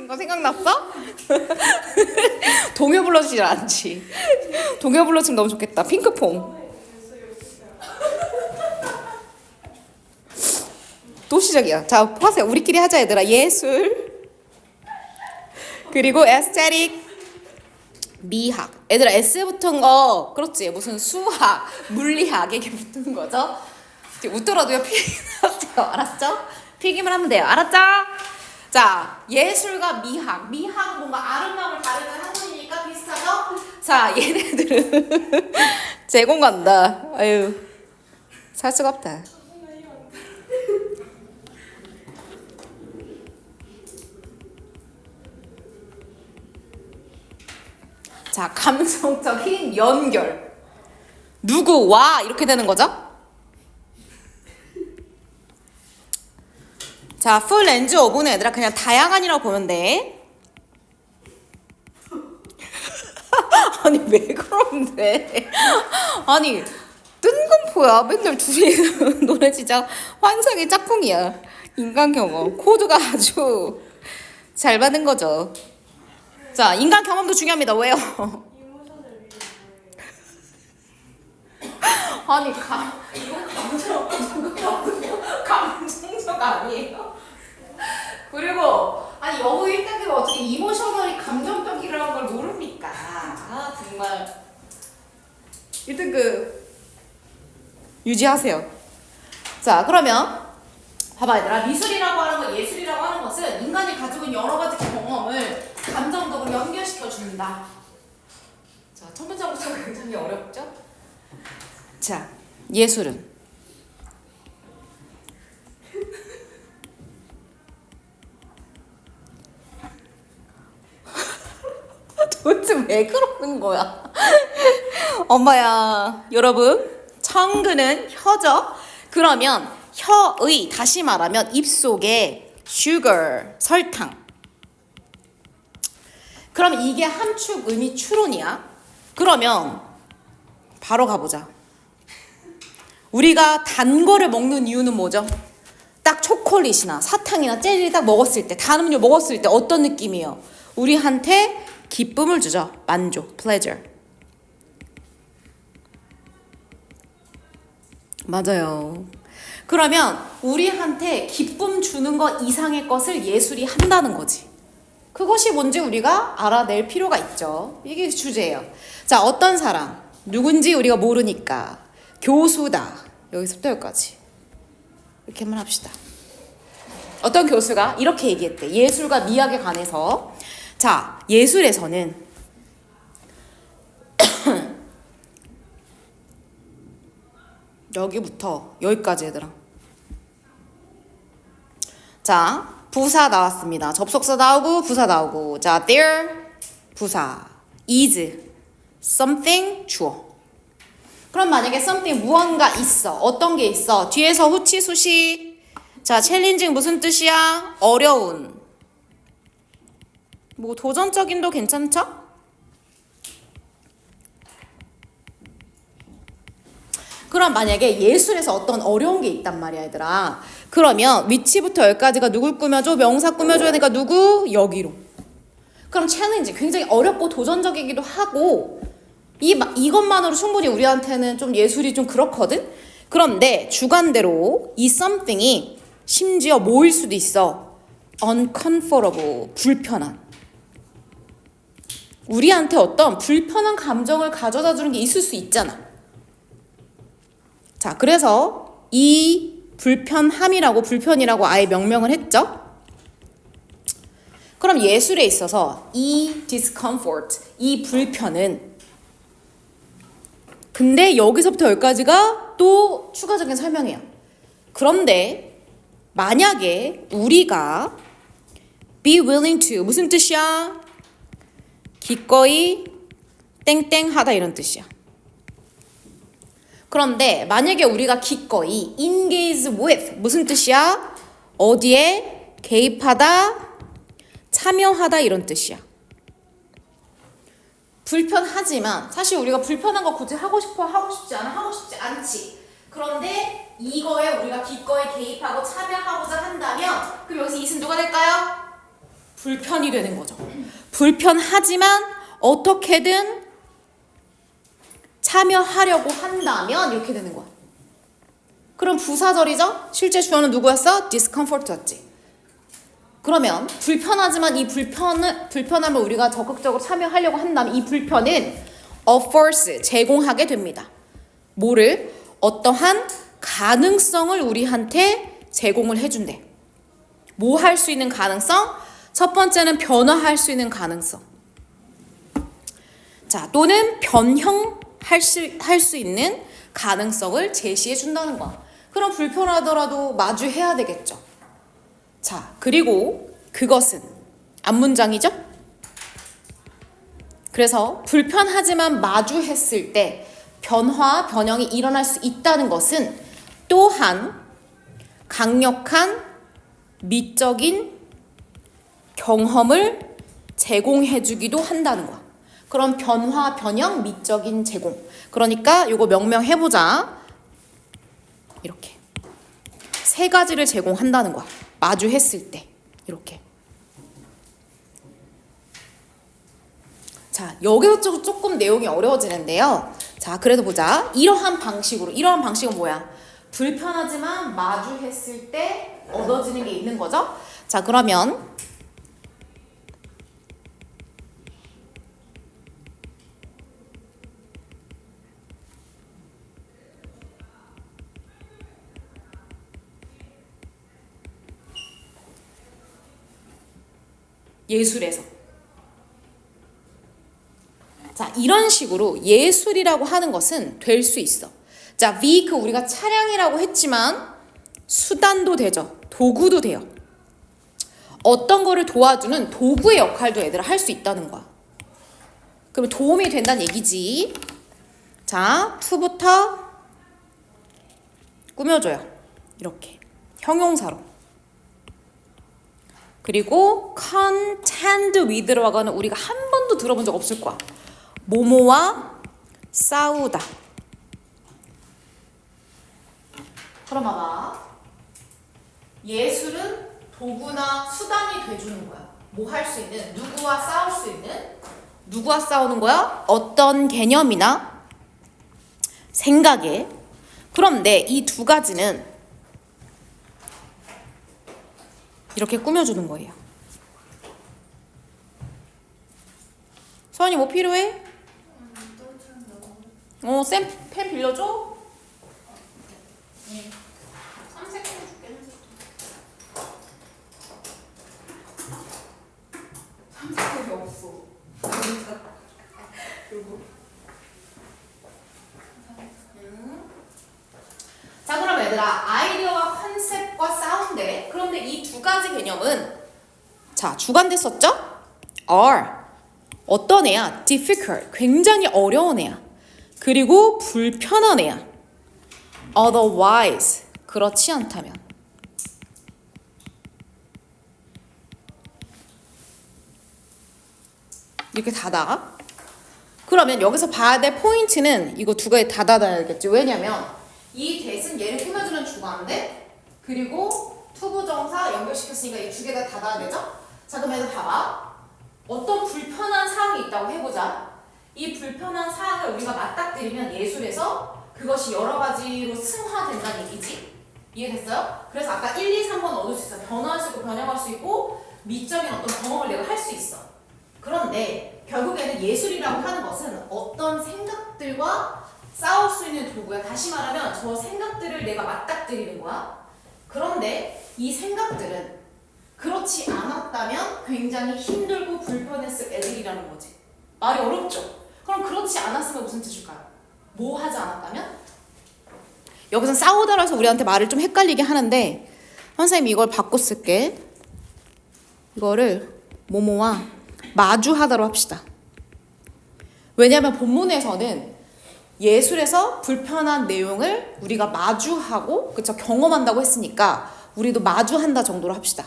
같은 거 생각났어? 동요 불러주질 않지. 동요 불러주면 너무 좋겠다. 핑크퐁. 또 시작이야. 자, 하세요. 우리끼리 하자 얘들아. 예술 그리고 에스테틱 미학. 애들아 S 붙은 거 그렇지. 무슨 수학, 물리학 이게 붙은 거죠. 웃더라도요 필기 나왔어요. 알았죠? 필기만 하면 돼요. 알았죠? 자, 예술과 미학. 미학은 뭔가 아름다움을 다루는 학문이니까 비슷하죠? 자, 얘네들은 제공 간다. 아유, 살 수가 없다. 자, 감성적인 연결. 누구와 이렇게 되는 거죠? 자, full range of는 얘들아 그냥 다양한이라고 보면 돼. 아니 왜 그런데? 아니 뜬금포야. 맨날 둘이 노래 진짜 환상의 짝꿍이야. 인간 경험 코드가 아주 잘 받은 거죠. 자, 인간 경험도 중요합니다. 왜요? 아니 이거 감정적 아니에요? 그리고 아니 영어 1단계가 어떻게 이모셔널이 감정적이라는 걸 모릅니까? 아 정말. 일단 유지하세요. 자, 그러면 봐봐 얘들아. 미술이라고 하는 거, 예술이라고 하는 것은 인간이 가지고 있는 여러 가지 경험을 감정적으로 연결시켜 줍니다. 자, 첫 문장부터 굉장히 어렵죠? 자, 예술은 도대체 왜 그러는 거야? 엄마야, 여러분, 청근은 혀죠? 그러면 혀의, 다시 말하면 입속에 sugar, 설탕. 그럼 이게 함축 의미 추론이야. 그러면 바로 가보자. 우리가 단 거를 먹는 이유는 뭐죠? 딱 초콜릿이나 사탕이나 젤리 딱 먹었을 때, 단 음료 먹었을 때 어떤 느낌이에요? 우리한테 기쁨을 주죠. 만족, pleasure. 맞아요. 그러면 우리한테 기쁨 주는 것 이상의 것을 예술이 한다는 거지. 그것이 뭔지 우리가 알아낼 필요가 있죠. 이게 주제예요. 자, 어떤 사람, 누군지 우리가 모르니까 교수다. 여기서부터 여기까지. 이렇게만 합시다. 어떤 교수가 이렇게 얘기했대. 예술과 미학에 관해서. 자, 예술에서는 여기부터 여기까지 얘들아. 자, 부사 나왔습니다. 접속사 나오고 부사 나오고. 자, there 부사, is something 주어. 그럼 만약에 something 무언가 있어. 어떤 게 있어? 뒤에서 후치 수시. 자, challenging 무슨 뜻이야? 어려운. 뭐 도전적인도 괜찮죠? 그럼 만약에 예술에서 어떤 어려운 게 있단 말이야 얘들아. 그러면 위치부터 여기까지가 누굴 꾸며줘? 명사 꾸며줘야 되니까 누구? 여기로. 그럼 챌린지 굉장히 어렵고 도전적이기도 하고 이것만으로 충분히 우리한테는 좀 예술이 좀 그렇거든? 그런데 주관대로 이 something이 심지어 뭐일 수도 있어. uncomfortable, 불편한. 우리한테 어떤 불편한 감정을 가져다 주는 게 있을 수 있잖아. 자, 그래서 이 불편함이라고 불편이라고 아예 명명을 했죠. 그럼 예술에 있어서 이 discomfort, 이 불편은 근데 여기서부터 여기까지가 또 추가적인 설명이에요. 그런데 만약에 우리가 be willing to 무슨 뜻이야? 기꺼이 땡땡하다 이런 뜻이야. 그런데 만약에 우리가 기꺼이 engage with 무슨 뜻이야? 어디에 개입하다, 참여하다 이런 뜻이야. 불편하지만 사실 우리가 불편한 거 굳이 하고 싶어, 하고 싶지 않아, 하고 싶지 않지. 그런데 이거에 우리가 기꺼이 개입하고 참여하고자 한다면 그럼 여기서 이은 누가 될까요? 불편이 되는 거죠. 불편하지만 어떻게든 참여하려고 한다면 이렇게 되는 거야. 그럼 부사절이죠? 실제 주어는 누구였어? discomfort였지. 그러면 불편하지만 이 불편함을 우리가 적극적으로 참여하려고 한다면 이 불편은 offers, 제공하게 됩니다. 뭐를? 어떠한 가능성을 우리한테 제공을 해준대. 뭐 할 수 있는 가능성? 첫 번째는 변화할 수 있는 가능성. 자, 또는 변형할 수 있는 가능성을 제시해 준다는 거야. 그럼 불편하더라도 마주해야 되겠죠. 자, 그리고 그것은 앞문장이죠? 그래서 불편하지만 마주했을 때 변화, 변형이 일어날 수 있다는 것은 또한 강력한 미적인 경험을 제공해주기도 한다는 거야. 그럼 변화, 변형, 미적인 제공. 그러니까 이거 명명해보자. 이렇게 세 가지를 제공한다는 거야. 마주했을 때 이렇게. 자, 여기서 조금 내용이 어려워지는데요. 자, 그래도 보자. 이러한 방식은 뭐야? 불편하지만 마주했을 때 얻어지는 게 있는 거죠. 자, 그러면 예술에서. 자, 이런 식으로 예술이라고 하는 것은 될 수 있어. 자, vehicle 우리가 차량이라고 했지만 수단도 되죠. 도구도 돼요. 어떤 거를 도와주는 도구의 역할도 얘들아 할 수 있다는 거야. 그럼 도움이 된다는 얘기지. 자, to부터 꾸며줘요. 이렇게 형용사로. 그리고 contend with라고 하는 우리가 한 번도 들어본 적 없을 거야. 뭐뭐와 싸우다. 그럼 봐봐. 예술은 도구나 수단이 돼주는 거야. 뭐 할 수 있는, 누구와 싸울 수 있는, 누구와 싸우는 거야? 어떤 개념이나 생각에. 그런데 이 두 가지는 이렇게 꾸며주는 거예요. 서원이 뭐 필요해? 쌤 펜 빌려줘? 네. 3색 줄게. 3색이 없어. 자, 그럼 얘들아, 아이디어와 컨셉과 싸운데, 그런데 이 두 가지 개념은 자, 주관대 썼죠? are 어떤 애야? difficult 굉장히 어려운 애야. 그리고 불편한 애야. otherwise 그렇지 않다면. 이렇게 닫아. 그러면 여기서 봐야 될 포인트는 이거 두 가지 다 닫아야겠지. 왜냐면 이 대신 얘를 꾸며주는 주관대 그리고 투부정사 연결시켰으니까 이 두 개가 닫아야 되죠? 자, 그럼 얘들 봐봐. 어떤 불편한 사항이 있다고 해보자. 이 불편한 사항을 우리가 맞닥뜨리면 예술에서 그것이 여러 가지로 승화된다는 얘기지. 이해됐어요? 그래서 아까 1, 2, 3번 얻을 수 있어. 변화할 수 있고 변형할 수 있고 미적인 어떤 경험을 내가 할 수 있어. 그런데 결국에는 예술이라고 하는 것은 어떤 생각들과 싸울 수 있는 도구야. 다시 말하면 저 생각들을 내가 맞닥뜨리는 거야. 그런데 이 생각들은 그렇지 않았다면 굉장히 힘들고 불편했을 애들이라는 거지. 말이 어렵죠? 그럼 그렇지 않았으면 무슨 뜻일까요? 뭐 하지 않았다면? 여기서 싸우다라서 우리한테 말을 좀 헷갈리게 하는데 선생님이 이걸 바꿔 쓸게. 이거를 뭐뭐와 마주하다로 합시다. 왜냐하면 본문에서는 예술에서 불편한 내용을 우리가 마주하고 그쵸 경험한다고 했으니까 우리도 마주한다 정도로 합시다.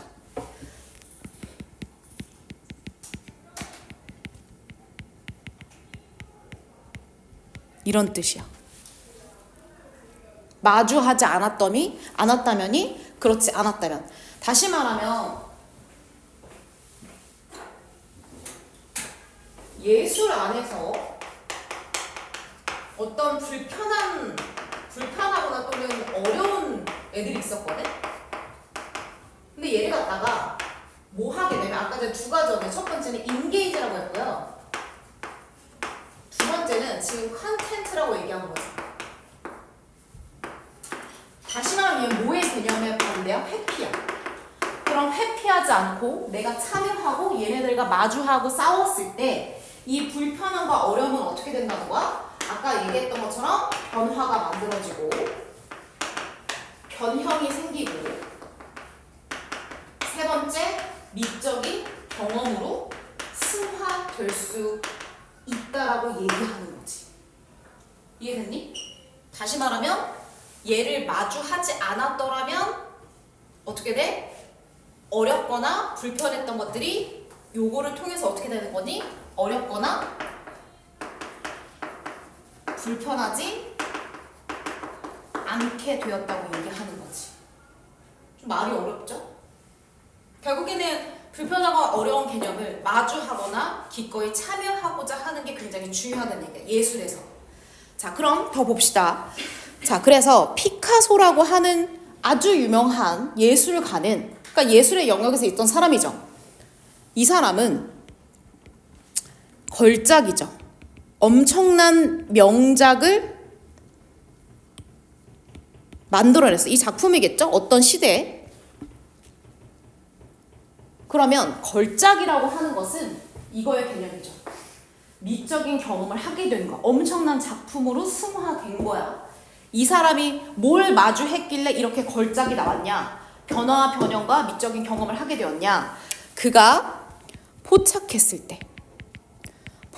이런 뜻이야. 마주하지 않았다면이 그렇지 않았다면. 다시 말하면 예술 안에서 어떤 불편하거나 또는 어려운 애들이 있었거든? 근데 얘를 갖다가 뭐 하게 되면 아까 전에 두 가지인데 첫 번째는 인게이지라고 했고요. 두 번째는 지금 컨텐트라고 얘기한 거죠. 다시 말하면 뭐의 개념에 반대야? 회피야. 그럼 회피하지 않고 내가 참여하고 얘네들과 마주하고 싸웠을 때 이 불편함과 어려움은 어떻게 된다는 거야? 아까 얘기했던 것처럼 변화가 만들어지고 변형이 생기고 세 번째 미적인 경험으로 승화될 수 있다라고 얘기하는 거지. 이해됐니? 다시 말하면 얘를 마주하지 않았더라면 어떻게 돼? 어렵거나 불편했던 것들이 요거를 통해서 어떻게 되는 거니? 어렵거나 불편하지 않게 되었다고 얘기하는 거지. 좀 말이 어렵죠? 결국에는 불편하고 어려운 개념을 마주하거나 기꺼이 참여하고자 하는 게 굉장히 중요하다는 얘기야. 예술에서. 자, 그럼 더 봅시다. 자, 그래서 피카소라고 하는 아주 유명한 예술가는, 그러니까 예술의 영역에서 있던 사람이죠. 이 사람은 걸작이죠. 엄청난 명작을 만들어냈어. 이 작품이겠죠? 어떤 시대에. 그러면 걸작이라고 하는 것은 이거의 개념이죠. 미적인 경험을 하게 된 거. 엄청난 작품으로 승화된 거야. 이 사람이 뭘 마주했길래 이렇게 걸작이 나왔냐? 변화와 변형과 미적인 경험을 하게 되었냐? 그가 포착했을 때.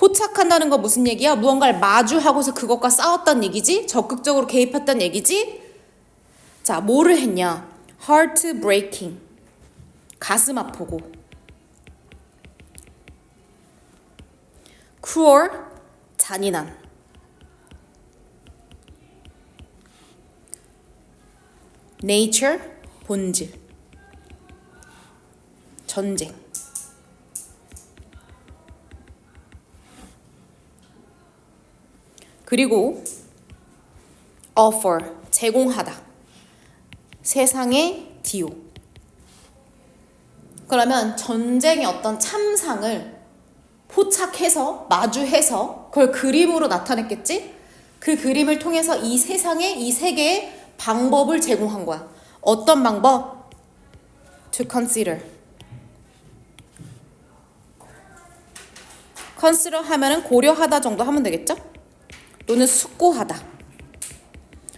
포착한다는 건 무슨 얘기야? 무언가를 마주하고서 그것과 싸웠단 얘기지? 적극적으로 개입했단 얘기지? 자, 뭐를 했냐? heart breaking. 가슴 아프고. cruel. 잔인한. nature. 본질. 전쟁. 그리고 offer, 제공하다. 세상의 디오. 그러면 전쟁의 어떤 참상을 포착해서 마주해서 그걸 그림으로 나타냈겠지? 그 그림을 통해서 이 세상에 이 세계의 방법을 제공한 거야. 어떤 방법? To consider. consider 하면은 고려하다 정도 하면 되겠죠? 또는 숙고하다.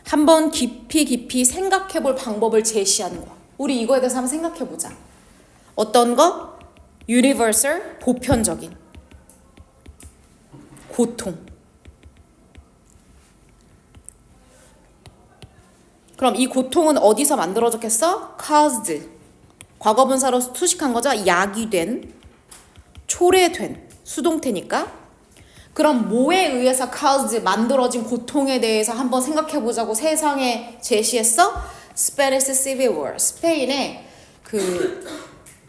한번 깊이 생각해볼 방법을 제시하는 거야. 우리 이거에 대해서 한번 생각해보자. 어떤 거? universal, 보편적인. 고통. 그럼 이 고통은 어디서 만들어졌겠어? caused. 과거분사로 수식한 거죠. 야기된, 초래된, 수동태니까. 그럼 뭐에 의해서 caused, 만들어진 고통에 대해서 한번 생각해보자고 세상에 제시했어? Spanish Civil War. 스페인의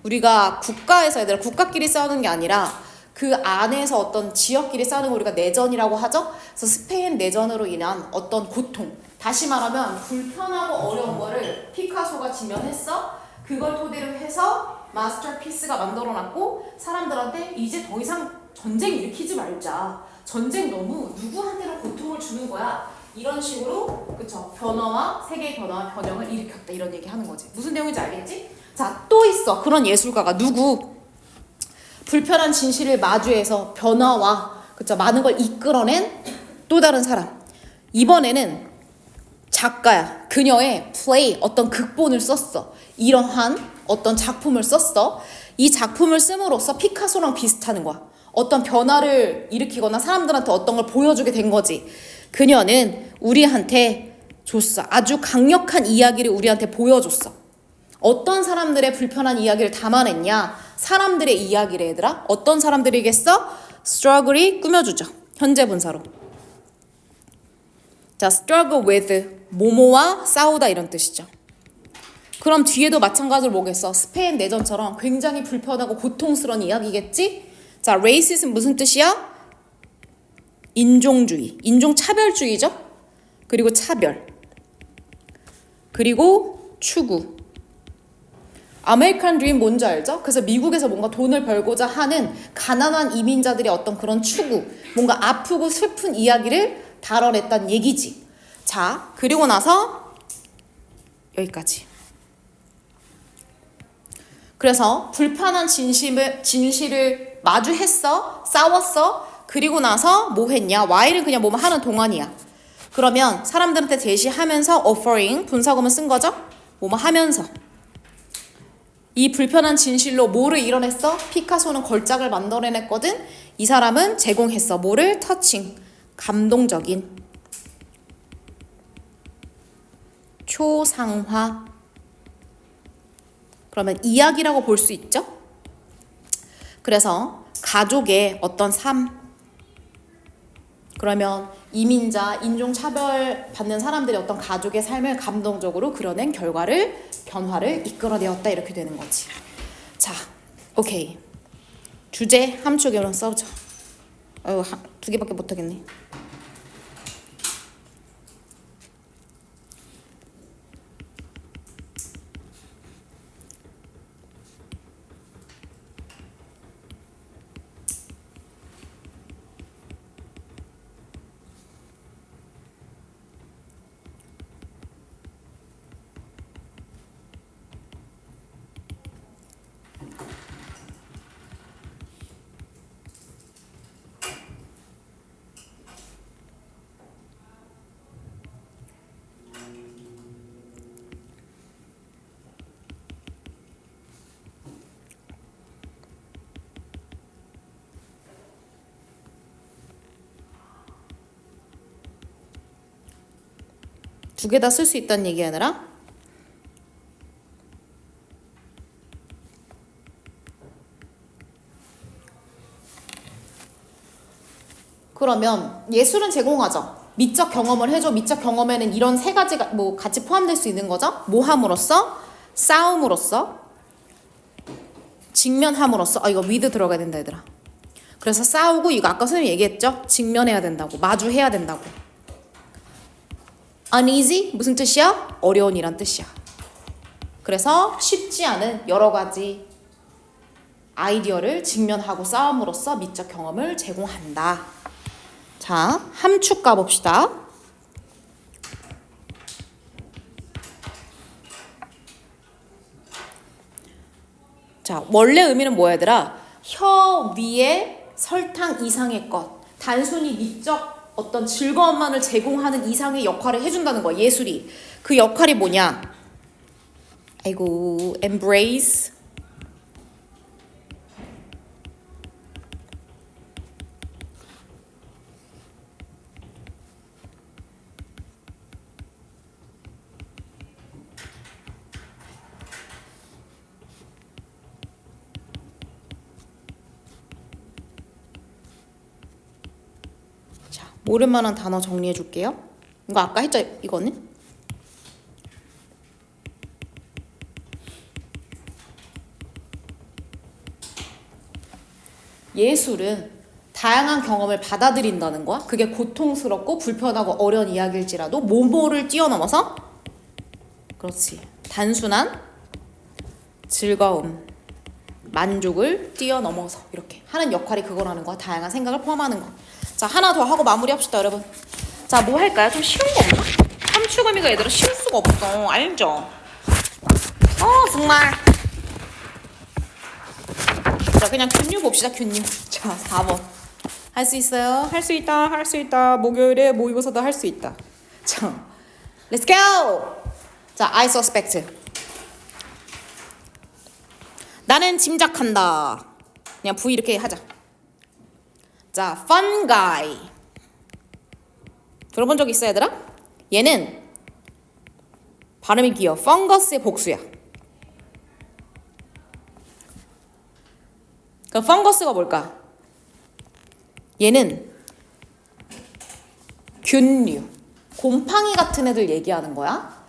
우리가 국가에서 얘들아 국가끼리 싸우는 게 아니라 그 안에서 어떤 지역끼리 싸우는 거 우리가 내전이라고 하죠. 그래서 스페인 내전으로 인한 어떤 고통. 다시 말하면 불편하고 어려운 거를 피카소가 지면했어. 그걸 토대로 해서 마스터피스가 만들어놨고 사람들한테 이제 더 이상 전쟁 일으키지 말자. 전쟁 너무 누구한테나 고통을 주는 거야. 이런 식으로 그쵸 변화와 세계의 변화와 변형을 일으켰다 이런 얘기 하는 거지. 무슨 내용인지 알겠지? 자, 또 있어. 그런 예술가가 누구? 불편한 진실을 마주해서 변화와 그쵸 많은 걸 이끌어낸 또 다른 사람. 이번에는 작가야. 그녀의 플레이 어떤 극본을 썼어. 이러한 어떤 작품을 썼어. 이 작품을 씀으로써 피카소랑 비슷하는 거야. 어떤 변화를 일으키거나 사람들한테 어떤 걸 보여주게 된 거지. 그녀는 우리한테 줬어. 아주 강력한 이야기를 우리한테 보여줬어. 어떤 사람들의 불편한 이야기를 담아냈냐? 사람들의 이야기를 얘들아. 어떤 사람들이겠어? struggle이 꾸며주죠. 현재 분사로. 자, struggle with 뭐뭐와 싸우다 이런 뜻이죠. 그럼 뒤에도 마찬가지로 뭐겠어? 스페인 내전처럼 굉장히 불편하고 고통스러운 이야기겠지? 자, racism 무슨 뜻이야? 인종주의, 인종차별주의죠. 그리고 차별, 그리고 추구. 아메리칸 드림 뭔지 알죠? 그래서 미국에서 뭔가 돈을 벌고자 하는 가난한 이민자들의 어떤 그런 추구, 뭔가 아프고 슬픈 이야기를 다뤄냈단 얘기지. 자, 그리고 나서 여기까지. 그래서 불편한 진실을 마주했어, 싸웠어. 그리고 나서 뭐 했냐? Y를 그냥 뭐만 하는 동안이야. 그러면 사람들한테 제시하면서 offering, 분사구문 쓴 거죠? 뭐뭐 하면서. 이 불편한 진실로 뭐를 이뤄냈어? 피카소는 걸작을 만들어냈거든. 이 사람은 제공했어. 뭐를? 터칭, 감동적인, 초상화. 그러면 이야기라고 볼 수 있죠? 그래서 가족의 어떤 삶, 그러면 이민자, 인종차별 받는 사람들의 어떤 가족의 삶을 감동적으로 그려낸 결과를, 변화를 이끌어내었다. 이렇게 되는 거지. 자, 오케이. 주제 함축으로 써보자. 아유, 2개밖에 못하겠네. 두 개 다 쓸 수 있다는 얘기 아니라 그러면 예술은 제공하죠. 미적 경험을 해줘. 미적 경험에는 이런 세 가지가 뭐 같이 포함될 수 있는 거죠. 뭐 함으로써? 싸움으로써, 직면함으로써. 이거 with 들어가야 된다 얘들아. 그래서 싸우고, 이거 아까 선생님이 얘기했죠. 직면해야 된다고, 마주해야 된다고. uneasy 무슨 뜻이야? 어려운 이란 뜻이야. 그래서 쉽지 않은 여러 가지 아이디어를 직면하고 싸움으로써 미적 경험을 제공한다. 자, 함축 가봅시다. 자, 원래 의미는 뭐야 얘들아? 혀 위에 설탕 이상의 것, 단순히 미적 어떤 즐거움만을 제공하는 이상의 역할을 해준다는 거야, 예술이. 그 역할이 뭐냐? 아이고, embrace, 모를 만한 단어 정리해 줄게요. 이거 아까 했죠, 이거는? 예술은 다양한 경험을 받아들인다는 거야. 그게 고통스럽고 불편하고 어려운 이야기일지라도 뭐뭐를 뛰어넘어서, 그렇지, 단순한 즐거움, 만족을 뛰어넘어서 이렇게 하는 역할이 그거라는 거야. 다양한 생각을 포함하는 거. 자, 하나 더 하고 마무리합시다, 여러분. 자, 뭐 할까요? 좀 쉬운 거 없나? 함축 의미가 얘들아 쉬울 수가 없어. 알죠? 정말. 자, 그냥 균류 봅시다, 균류. 자, 4번. 할 수 있어요? 할 수 있다, 할 수 있다. 목요일에 모의고사도 할 수 있다. 자, let's go! 자, I suspect. 나는 짐작한다. 그냥 V 이렇게 하자. 자, fun guy. 들어본 적 있어, 얘들아? 얘는 발음이 귀여워. 펑거스의 복수야. 그럼 펑거스가 뭘까? 얘는 균류, 곰팡이 같은 애들 얘기하는 거야.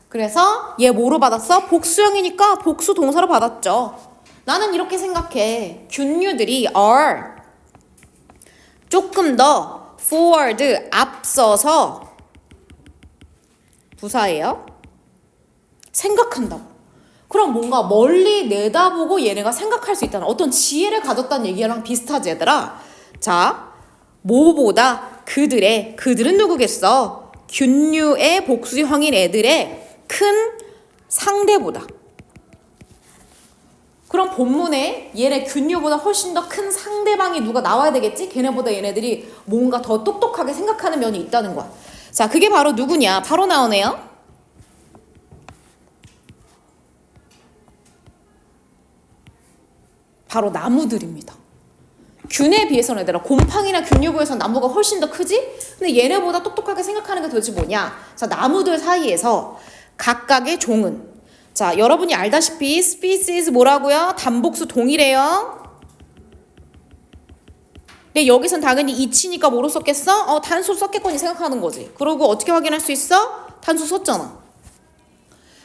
그래서 얘 뭐로 받았어? 복수형이니까 복수 동사로 받았죠. 나는 이렇게 생각해. 균류들이 are 조금 더 forward 앞서서 부사예요. 생각한다고. 그럼 뭔가 멀리 내다보고 얘네가 생각할 수 있다는 어떤 지혜를 가졌다는 얘기랑 비슷하지 얘들아. 자, 뭐보다 그들은 누구겠어? 균류의 복수형인 애들의 큰 상대보다. 그럼 본문에 얘네 균류보다 훨씬 더 큰 상대방이 누가 나와야 되겠지? 걔네보다 얘네들이 뭔가 더 똑똑하게 생각하는 면이 있다는 거야. 자, 그게 바로 누구냐? 바로 나오네요. 바로 나무들입니다. 균에 비해서는 얘들아 곰팡이나 균류부에서 나무가 훨씬 더 크지? 근데 얘네보다 똑똑하게 생각하는 게 도대체 뭐냐? 자, 나무들 사이에서 각각의 종은 자, 여러분이 알다시피 species 뭐라고요? 단복수 동이래요. 근데 여기선 당연히 이치니까 뭐로 썼겠어? 단수 썼겠거니 생각하는 거지. 그리고 어떻게 확인할 수 있어? 단수 썼잖아.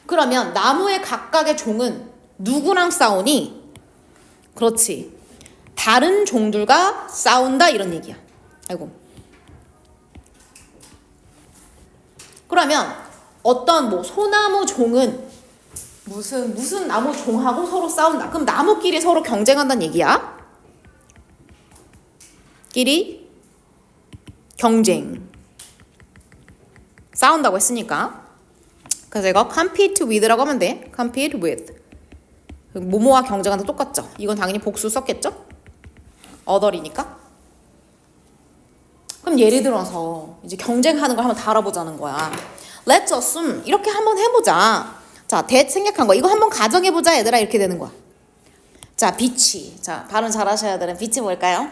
그러면 나무의 각각의 종은 누구랑 싸우니? 그렇지. 다른 종들과 싸운다 이런 얘기야. 아이고. 그러면 어떤 뭐 소나무 종은 무슨 나무 종하고 서로 싸운다. 그럼 나무끼리 서로 경쟁한다는 얘기야. 끼리 경쟁. 싸운다고 했으니까. 그래서 이거 compete with라고 하면 돼. compete with. 뭐뭐와 경쟁한다 똑같죠. 이건 당연히 복수 썼겠죠. other이니까. 그럼 예를 들어서 이제 경쟁하는 걸 한번 다뤄보자는 거야. Let's assume 이렇게 한번 해보자. 자, that 생략한 거 이거 한번 가정해보자 얘들아 이렇게 되는 거야. 자, beach. 자, 발음 잘하셔야 되는 beach 뭘까요?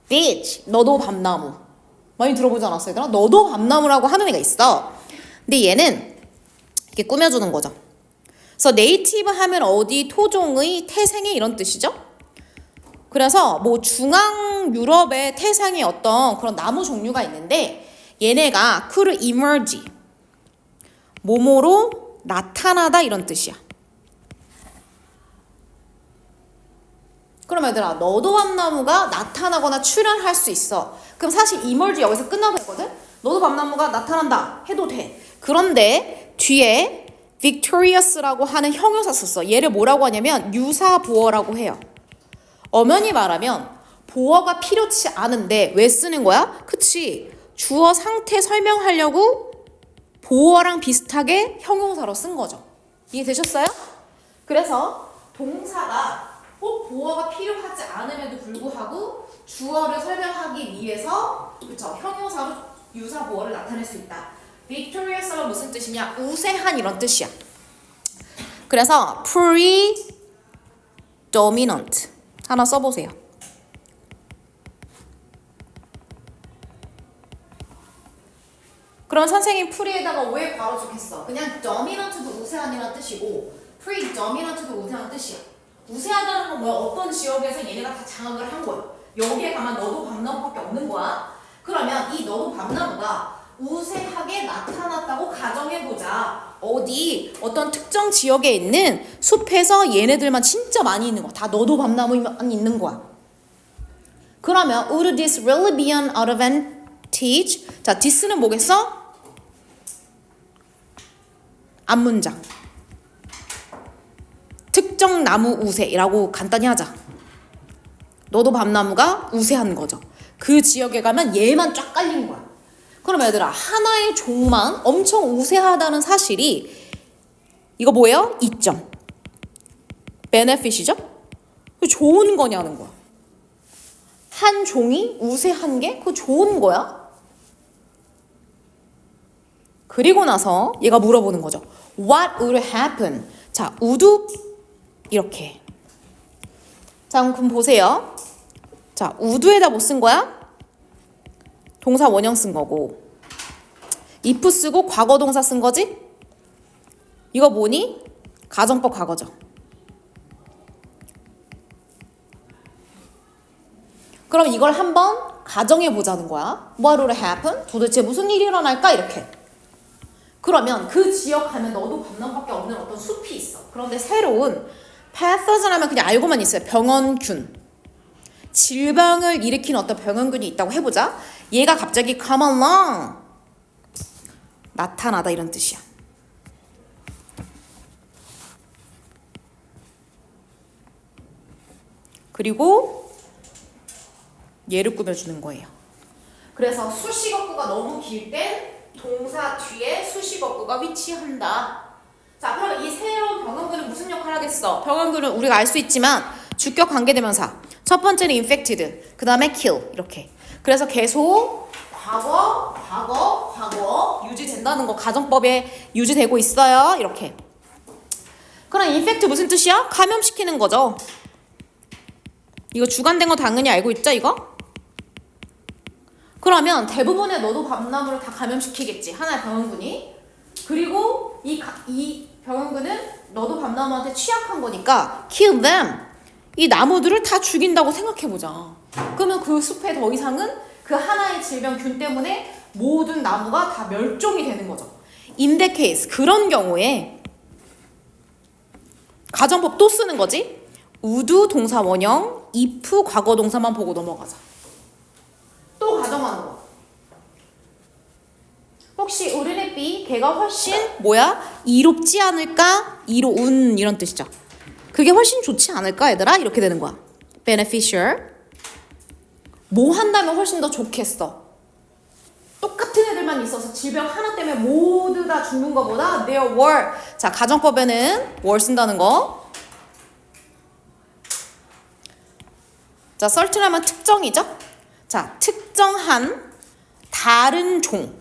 beach. 너도 밤나무. 많이 들어보지 않았어 얘들아? 너도 밤나무라고 하는 애가 있어. 근데 얘는 이렇게 꾸며주는 거죠. 그래서 네이티브 하면 어디 토종의 태생의 이런 뜻이죠. 그래서 뭐 중앙 유럽의 태생의 어떤 그런 나무 종류가 있는데 얘네가 could emerge 뭐뭐로 나타나다 이런 뜻이야. 그럼 얘들아 너도 밤나무가 나타나거나 출현할 수 있어. 그럼 사실 emerge 여기서 끝나도 되거든. 너도 밤나무가 나타난다 해도 돼. 그런데 뒤에 victorious라고 하는 형용사 썼어. 얘를 뭐라고 하냐면 유사보어라고 해요. 엄연히 말하면 보어가 필요치 않은데 왜 쓰는 거야? 그치. 주어 상태 설명하려고 보어랑 비슷하게 형용사로 쓴 거죠. 이해되셨어요? 그래서 동사가 꼭 보어가 필요하지 않음에도 불구하고 주어를 설명하기 위해서 그쵸 형용사로 유사 보어를 나타낼 수 있다. victorious가 무슨 뜻이냐? 우세한 이런 뜻이야. 그래서 predominant 하나 써보세요. 그럼 선생님 pre에다가 왜 바로 적혔어? 그냥 dominant도 우세한이라는 뜻이고 predominant도 우세한 뜻이야. 우세하다는 건 뭐야? 어떤 지역에서 얘네가 다 장악을 한 거야. 여기에 가면 너도 밤나무밖에 없는 거야. 그러면 이 너도 밤나무가 우세하게 나타났다고 가정해보자. 어디 어떤 특정 지역에 있는 숲에서 얘네들만 진짜 많이 있는 거야. 다 너도 밤나무만 있는 거야. 그러면 would this really be an advantage? 자, this는 뭐겠어? 앞문장. 특정 나무 우세라고 간단히 하자. 너도 밤나무가 우세한 거죠. 그 지역에 가면 얘만 쫙 깔린 거야. 그럼 얘들아 하나의 종만 엄청 우세하다는 사실이 이거 뭐예요? 이점. 베네핏이죠? 좋은 거냐는 거야. 한 종이 우세한 게 그거 좋은 거야? 그리고 나서 얘가 물어보는 거죠. What would happen? 자, would 이렇게. 자, 그럼 보세요. 자, would에다 뭐 쓴 거야? 동사 원형 쓴 거고 if 쓰고 과거 동사 쓴 거지? 이거 뭐니? 가정법 과거죠. 그럼 이걸 한번 가정해 보자는 거야. What would happen? 도대체 무슨 일이 일어날까? 이렇게. 그러면 그 지역 가면 너도 밤나무밖에 없는 어떤 숲이 있어. 그런데 새로운 pathogen 하면 그냥 알고만 있어요. 병원균. 질병을 일으키는 어떤 병원균이 있다고 해보자. 얘가 갑자기 come along. 나타나다 이런 뜻이야. 그리고 얘를 꾸며주는 거예요. 그래서 수식어구가 너무 길 땐 동사 뒤에 수식어구가 위치한다. 자, 그러면 이 새로운 병원균은 무슨 역할을 하겠어? 병원균은 우리가 알 수 있지만 주격 관계대명사. 첫 번째는 infected, 그 다음에 kill 이렇게. 그래서 계속 과거 유지된다는 거 가정법에 유지되고 있어요. 이렇게. 그럼 infect 무슨 뜻이야? 감염시키는 거죠. 이거 주관된 거 당연히 알고 있죠, 이거? 그러면 대부분의 너도 밤나무를 다 감염시키겠지, 하나의 병원균이. 그리고 이 병원균은 너도 밤나무한테 취약한 거니까 kill them. 이 나무들을 다 죽인다고 생각해보자. 그러면 그 숲에 더 이상은 그 하나의 질병균 때문에 모든 나무가 다 멸종이 되는 거죠. In that case, 그런 경우에 가정법 또 쓰는 거지. would 동사 원형, if 과거 동사만 보고 넘어가자. 또 가정하는 거. 혹시 우리네 B 걔가 훨씬 뭐야? 이롭지 않을까? 이로운 이런 뜻이죠. 그게 훨씬 좋지 않을까 얘들아? 이렇게 되는 거야. beneficial. 뭐 한다면 훨씬 더 좋겠어. 똑같은 애들만 있어서 질병 하나 때문에 모두 다 죽는 것보다 there were. 자, 가정법에는 were 쓴다는 거. 자, certain 하면 특정이죠? 자, 특정한 다른 종.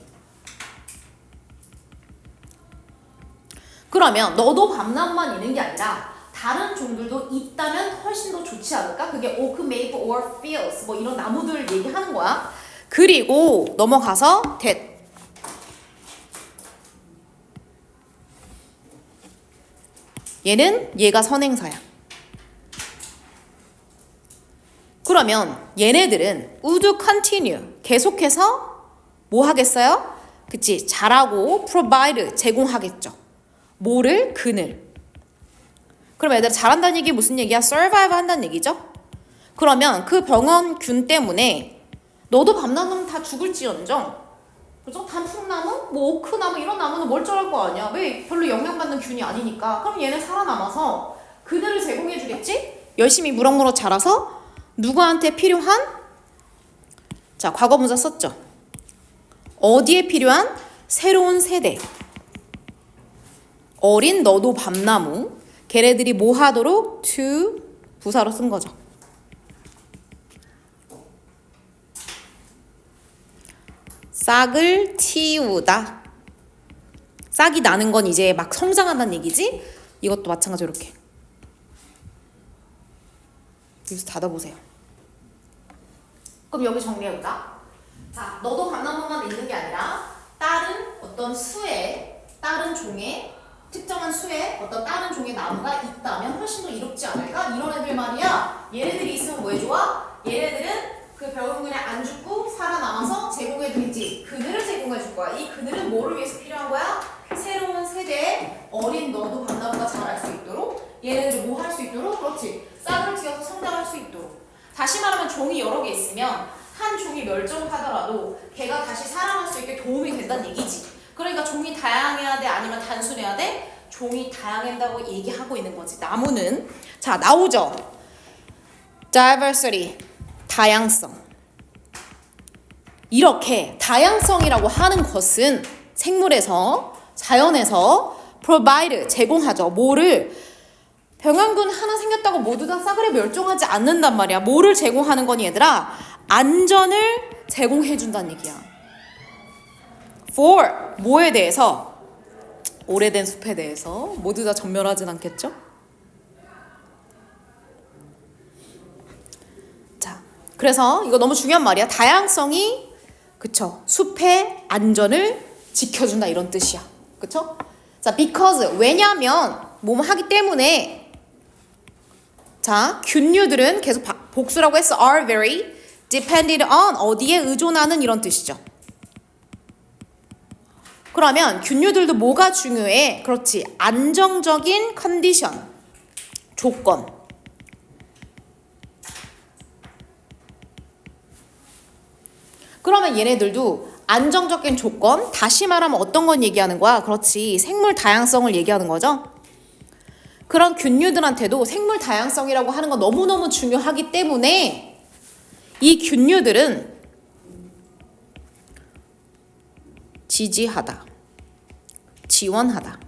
그러면 너도 밤나무만 있는 게 아니라 다른 종들도 있다면 훨씬 더 좋지 않을까? 그게 oak, maple, or fields 뭐 이런 나무들 얘기하는 거야. 그리고 넘어가서 that. 얘가 선행사야. 그러면 얘네들은 would continue 계속해서 뭐 하겠어요? 그치, 잘하고 provide 제공하겠죠. 뭐를? 그늘. 그럼 얘들아 잘한다는 얘기 무슨 얘기야? survive 한다는 얘기죠. 그러면 그 병원균 때문에 너도 밤나무는 다 죽을지언정, 그죠? 단풍나무, 뭐 오크나무 이런 나무는 멀쩡할 거 아니야. 왜? 별로 영향받는 균이 아니니까. 그럼 얘는 살아남아서 그늘을 제공해 주겠지? 열심히 무럭무럭 자라서 누구한테 필요한? 자, 과거분사 썼죠. 어디에 필요한? 새로운 세대. 어린 너도 밤나무. 걔네들이 뭐 하도록? to 부사로 쓴 거죠. 싹을 틔우다. 싹이 나는 건 이제 막 성장한다는 얘기지? 이것도 마찬가지로 이렇게. 여기서 닫아보세요. 그럼 여기 정리해보자. 자, 너도 밤나무만 있는 게 아니라 다른 어떤 수의, 다른 종의, 특정한 수의 어떤 다른 종의 나무가 있다면 훨씬 더 이롭지 않을까? 이런 애들 말이야. 얘네들이 있으면 뭐 해줘야? 얘네들은 그 병원균에 안 죽고 살아남아서 제공해주겠지. 그늘을 제공해줄 거야. 이 그늘은 뭐를 위해서 필요한 거야? 새로운 세대의 어린 너도 밤나무가 자랄 수 있도록, 얘네들이 뭐 할 수 있도록? 그렇지. 싹을 틔워서 성장할 수 있도록. 다시 말하면 종이 여러 개 있으면 한 종이 멸종하더라도 걔가 다시 살아날 수 있게 도움이 된다는 얘기지. 그러니까 종이 다양해야 돼? 아니면 단순해야 돼? 종이 다양한다고 얘기하고 있는 거지. 나무는. 자, 나오죠. diversity. 다양성. 이렇게 다양성이라고 하는 것은 생물에서, 자연에서 provide, 제공하죠. 뭐를? 병원균 하나 생겼다고 모두 다 싸그리 멸종하지 않는단 말이야. 뭐를 제공하는 거니 얘들아? 안전을 제공해준다는 얘기야. for, 뭐에 대해서? 오래된 숲에 대해서. 모두 다 전멸하진 않겠죠? 자, 그래서 이거 너무 중요한 말이야. 다양성이, 그쵸, 숲의 안전을 지켜준다 이런 뜻이야. 그쵸? 자, because, 왜냐면 뭐뭐 하기 때문에. 자, 균류들은 계속 복수라고 했어. are very dependent on, 어디에 의존하는 이런 뜻이죠. 그러면 균류들도 뭐가 중요해? 그렇지, 안정적인 컨디션, 조건. 그러면 얘네들도 안정적인 조건, 다시 말하면 어떤 건 얘기하는 거야? 그렇지, 생물 다양성을 얘기하는 거죠. 그런 균류들한테도 생물 다양성이라고 하는 건 너무너무 중요하기 때문에 이 균류들은 지지하다, 지원하다,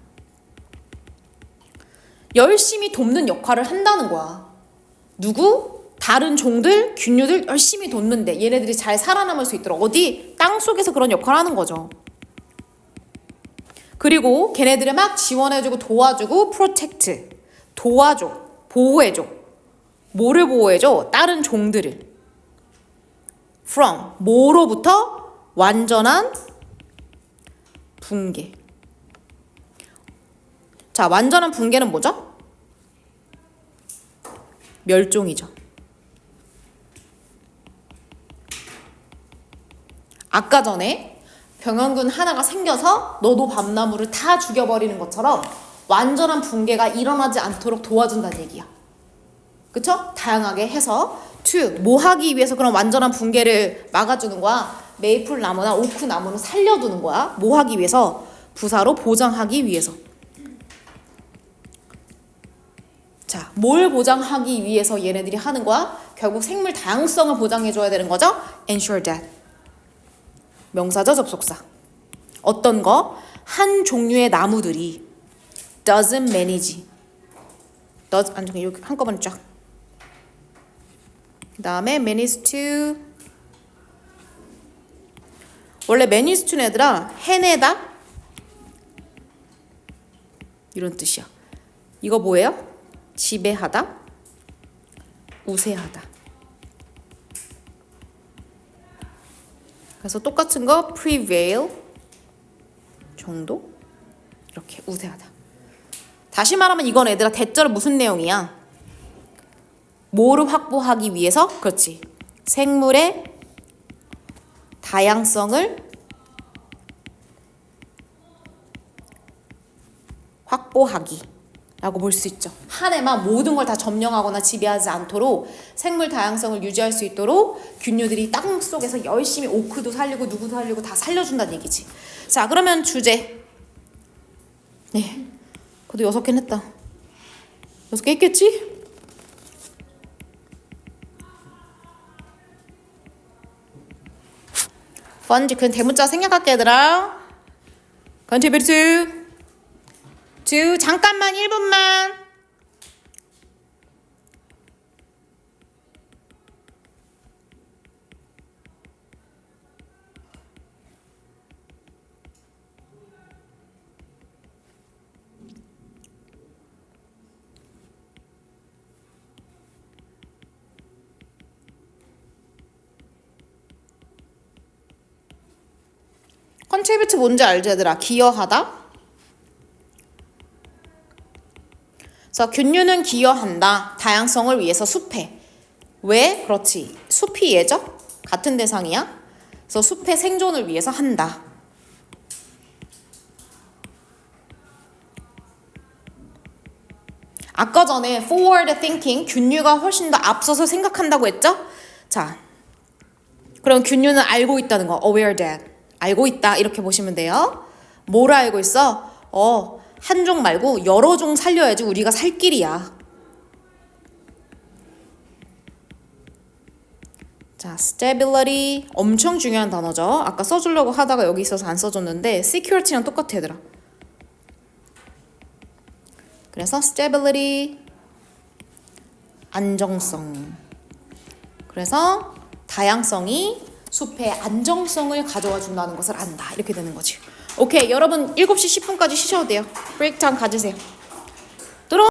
열심히 돕는 역할을 한다는 거야. 누구? 다른 종들, 균류들 열심히 돕는데 얘네들이 잘 살아남을 수 있도록 어디? 땅속에서 그런 역할을 하는 거죠. 그리고 걔네들을 막 지원해주고 도와주고 protect, 도와줘, 보호해줘. 뭐를 보호해줘? 다른 종들을. from, 뭐로부터? 완전한 붕괴. 자, 완전한 붕괴는 뭐죠? 멸종이죠. 아까 전에 병원군 하나가 생겨서 너도 밤나무를 다 죽여버리는 것처럼 완전한 붕괴가 일어나지 않도록 도와준다는 얘기야. 그쵸? 다양하게 해서 뭐 하기 위해서 그런 완전한 붕괴를 막아주는 거야? 메이플 나무나 오크 나무는 살려두는 거야. 뭐 하기 위해서? 부사로 보장하기 위해서. 자, 뭘 보장하기 위해서 얘네들이 하는 거야? 결국 생물 다양성을 보장해줘야 되는 거죠? ensure that. 명사죠, 접속사. 어떤 거? 한 종류의 나무들이 doesn't manage. 여기 한꺼번에 쫙. 그 다음에 manage to. 원래 manage to는 얘들아 해내다 이런 뜻이야. 이거 뭐예요? 지배하다, 우세하다. 그래서 똑같은 거 prevail 정도 이렇게 우세하다. 다시 말하면 이건 얘들아 대절은 무슨 내용이야? 뭐를 확보하기 위해서? 그렇지. 생물의 다양성을 확보하기 라고 볼 수 있죠. 한 해만 모든 걸 다 점령하거나 지배하지 않도록 생물 다양성을 유지할 수 있도록 균류들이 땅속에서 열심히 오크도 살리고 누구도 살리고 다 살려준다는 얘기지. 자, 그러면 주제. 네, 그래도 6개는 했다. 6개 했겠지? 번지 그건 대문자 생략할게 얘들아. 컨트리뷰트 잠깐만 1분만. 컨트리뷰트 뭔지 알지 얘들아? 기여하다. 그래서 균류는 기여한다. 다양성을 위해서 숲에. 왜? 그렇지. 숲이 얘죠? 같은 대상이야. 그래서 숲의 생존을 위해서 한다. 아까 전에 forward thinking, 균류가 훨씬 더 앞서서 생각한다고 했죠? 자, 그럼 균류는 알고 있다는 거. aware that. 알고 있다. 이렇게 보시면 돼요. 뭘 알고 있어? 한 종 말고 여러 종 살려야지 우리가 살 길이야. 자, stability 엄청 중요한 단어죠. 아까 써주려고 하다가 여기 있어서 안 써줬는데 security랑 똑같아 얘들아. 그래서 stability 안정성. 그래서 다양성이 숲의 안정성을 가져와 준다는 것을 안다. 이렇게 되는 거지. 오케이, 여러분 7시 10분까지 쉬셔도 돼요. 브레이크 타임 가지세요.